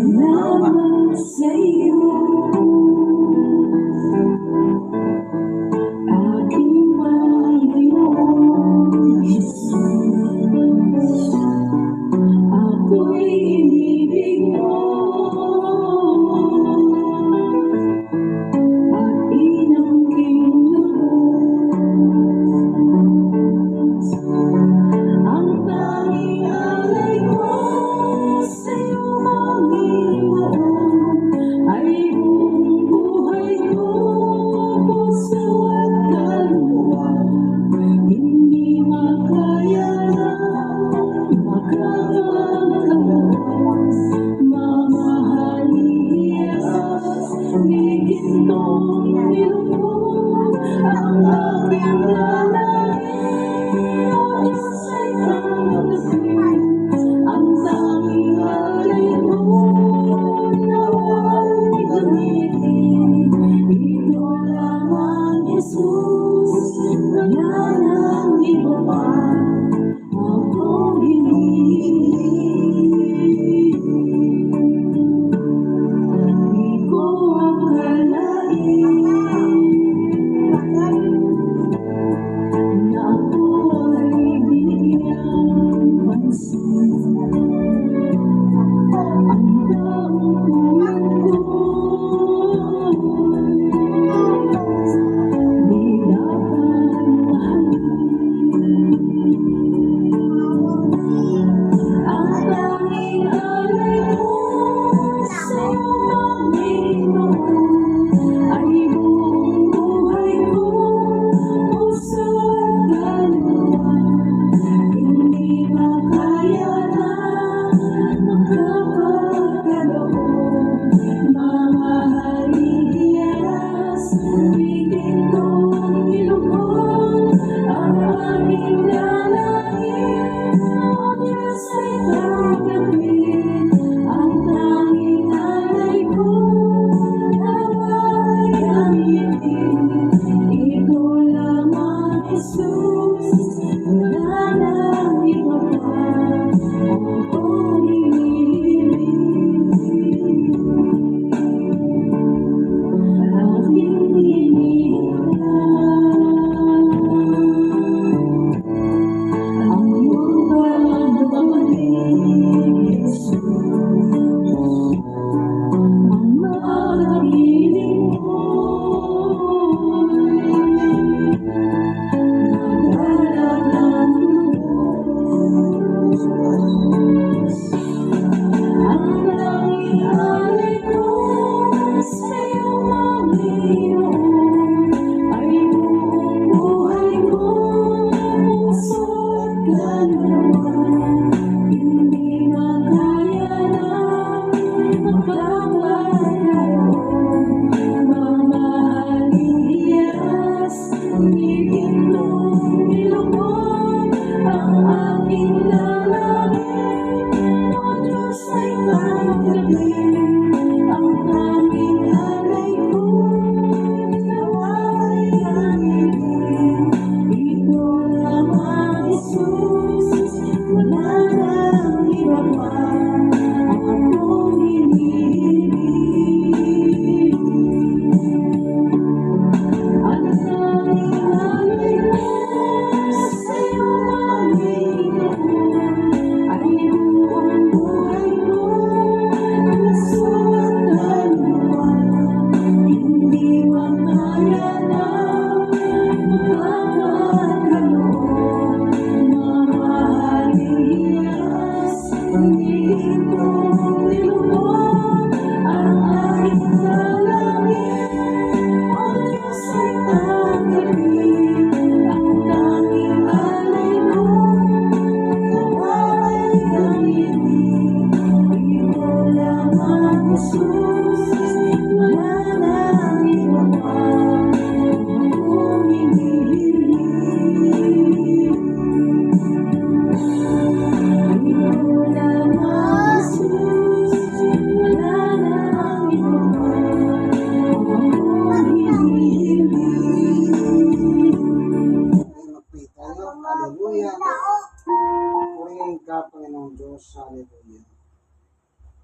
Salamat sa iyo, aking Panginoon Jesus. Ako'y inibig mo at inangking lubos. Ang tanging alay ko sa'yo, Panginoon, ay buong buhay ko, puso at kaluluwa. Hindi makaya ng makakapagkaroon, mamahalin Diyos, higintong nilubog ang aking dalangin. O Diyos ay tanggapin ang tanging alay ko, nawa'y gamitin. Ito lamang, Jesus, wala nang iba pa akong hinihiling. Di ko akalain na ako ay binigyang pansin. Ang kaungkulan ko'y di dapat mahalin. Ang tanging alay ko sa'yo, Panginoon, ay buong buhay ko, puso at kaluluwa. Hindi makaya na makapagkaloob, mamahalin Diyos, higintong nilubog ang aking dalangin. O Diyos ay tanggapin ang tanging alay ko, nawa'y gamitin. Ikaw lamang, Jesus, wala nang iba pa akong hinihiling. Aking hinihiling ang iyong pagbabalik, Jesus. Ang nakapiling ko'y nagdadaan lubos. Ang tanging alay ko sa'yo, Panginoon, ay buong buhay ko, puso at kaluluwa. Hindi makaya na makapagkaroon, mamahalin Diyos, higintong nilubog ang aking dalangin. O Diyos ay tanggapin ang tanging alay ko, nawa'y gamitin. Ito lamang, Jesus, wala nang iba pa akong hinihiling. Ang tanging alay ko sa'yo, Panginoon, ay buong buhay ko, puso at kaluluwa. Hindi makaya na makapagkaloob, mamahalin Diyos, higintong nilubog ang aking dalangin. O Diyos ay tanggapin ang tanging alay ko, nawa'y gamitin. Ikaw lamang, Jesus, wala nang iba pa akong hinihiling. Ikaw lamang, Jesus, wala nang iba pa akong hinihiling. Magpray tayo. Hallelujah. Purihin ka, Panginoong Diyos. Hallelujah.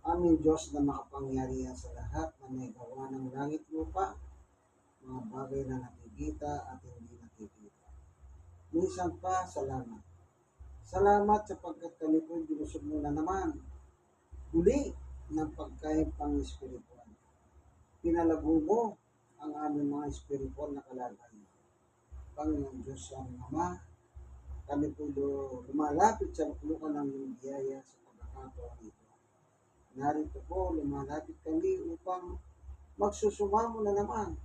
Aming Diyos na makapangyarihan sa lahat na may gawa ng langit lupa, mga bagay na nakikita at hindi nakikita. Minsan pa, salamat. Salamat sapagkat kami po'y binusog mo na naman. Muli ng pagkain pang espiritual. Pinalago mo ang aming mga espiritual na kalagayan. Panginoon Diyos ang Ama, kami po lumalapit sa luklukan ng iyong biyaya sa pagkakataon ito. Narito po, lumalapit kami upang magsusumamo na naman,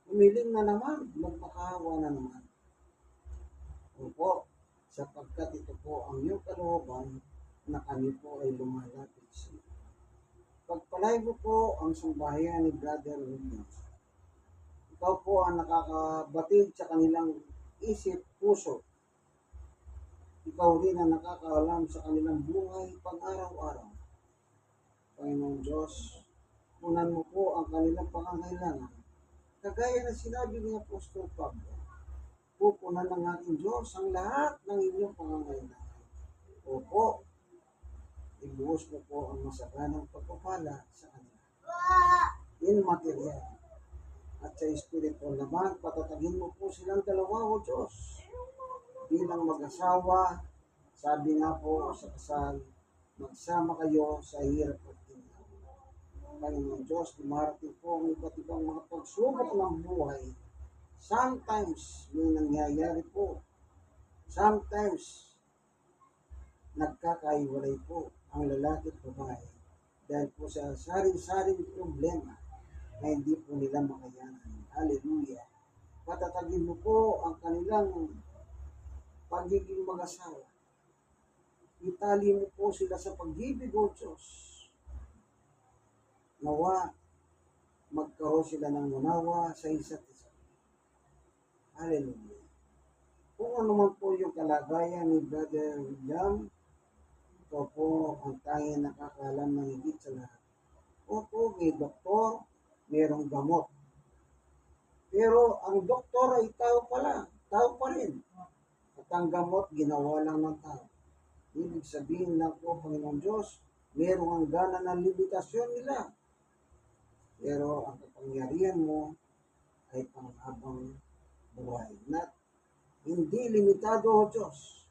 umiling na naman, magmakaawa na naman. Opo, sapagkat ito po ang iyong kalooban na kami po ay lumalapit sa iyo. Pagpalay mo po ang sambahayan ni Brother Williams. Ikaw po ang nakakabatid sa kanilang isip, puso. Ikaw rin ang nakakaalam sa kanilang buhay pang-araw-araw. Panginoong Diyos, punan mo po ang kanilang pangangailangan. Kagaya na sinabi ni Apostol Pablo, pupunan ng ating Diyos ang lahat ng inyong pangangailangan. Opo, ibuhos mo po ang masaganang pagpapala sa kanila. In material at sa espiritual naman, patatagin mo po silang dalawa, O Diyos. Bilang mag-asawa, sabi nga po sa kasal, magsama kayo sa hirap at ginhawa. Panginoon Diyos, dumarating po ang iba't ibang mga pagsubok ng buhay. Sometimes may nangyayari po. Sometimes nagkakaiwalay po ang lalaki at babae dahil po sa saring-saring problema na hindi po nila makayanan. Hallelujah. Patatagin mo po ang kanilang pagiging mag-asawa. Itali mo po sila sa pag-ibig, O Diyos. Nawa, magkaroon sila ng unawa sa isa't isa. Hallelujah. Kung ano man po yung kalagayan ni Brother William, ito po ang tanging nakakaalam ng higit sa lahat. Opo, may doktor, mayroong gamot. Pero ang doktor ay tao pala, tao pa rin. At ang gamot, ginawa lang ng tao. Ibig sabihin lang po, Panginoon Diyos, mayroong hangganan ng limitasyon nila. Pero ang kapangyarihan mo ay panghabang buhay. Na hindi limitado, O Diyos.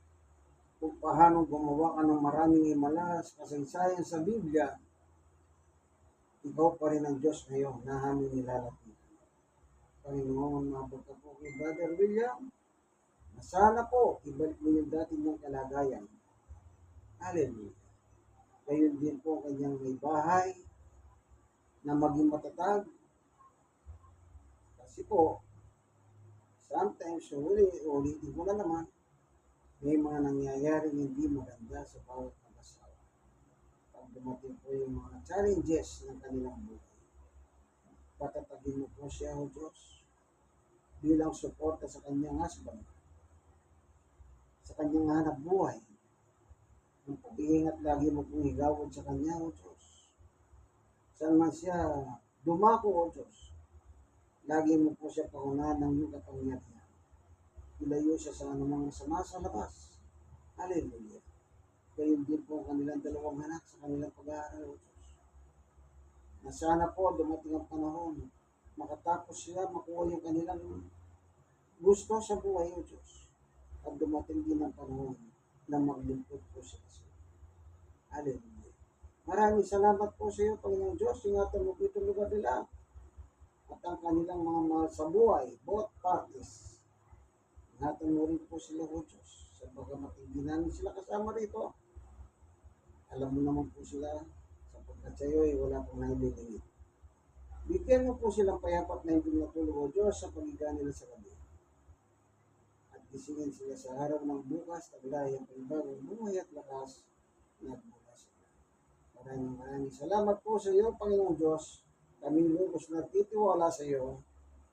Kung paano gumawa ka ng maraming himala sa kasaysayan sa Biblia, ikaw pa rin ang Diyos ngayon na aming nilalapitan. Panginoon, mabot ka po kay Brother William, na sana po ibalik mo yung dati niyang kalagayan. Hallelujah. Gayon din po kanyang may bahay na maging matatag. Kasi po, sometimes, ulitin ko na naman, may mga nangyayaring hindi maganda sa bawat mag-asawa. Pag dumating po yung mga challenges ng kanilang buhay, patatagin mo po siya, O Diyos, bilang suporta sa kanyang husband, sa kanyang hanap buhay. Ang pag-iingat lagi mo pong higawad sa kanya, O Diyos. Saan man siya dumako, O Diyos, lagi mo po siya paunahan ng iyong kapangyarihan. Ilayo siya sa anumang masama sa labas. Hallelujah. Gayon din po ang kanilang dalawang anak sa kanilang pag-aaral, O Diyos. Na sana po dumating ang panahon, makatapos sila makuha yung kanilang gusto sa buhay, O Diyos. At dumating din ang panahon na maglingkod po sila sa iyo. Hallelujah. Maraming salamat po sa iyo, Panginoong Diyos. Ingatan mo po itong lugar nila at ang kanilang mga mahal sa buhay, both parties. Ingatan mo rin po sila, O Diyos. Sa bagamat hindi namin sila kasama rito, alam mo naman po sila, sapagkat sa iyo ay wala pong nahililingit. Bigyan mo po silang payapat na hindi natulog, O Diyos, sa pagiga nila sa gabi. At gisingin sila sa araw ng bukas, taglay ang panibagong buhay at lakas na bukas. Maraming salamat po sa iyo, Panginoong Diyos. Kami lubos na titiwala sa iyo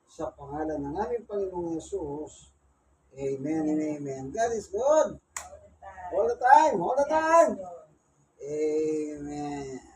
sa pangalan ng aming Panginoong Yesus. Amen and amen. God is good. All the time. All the time. Amen.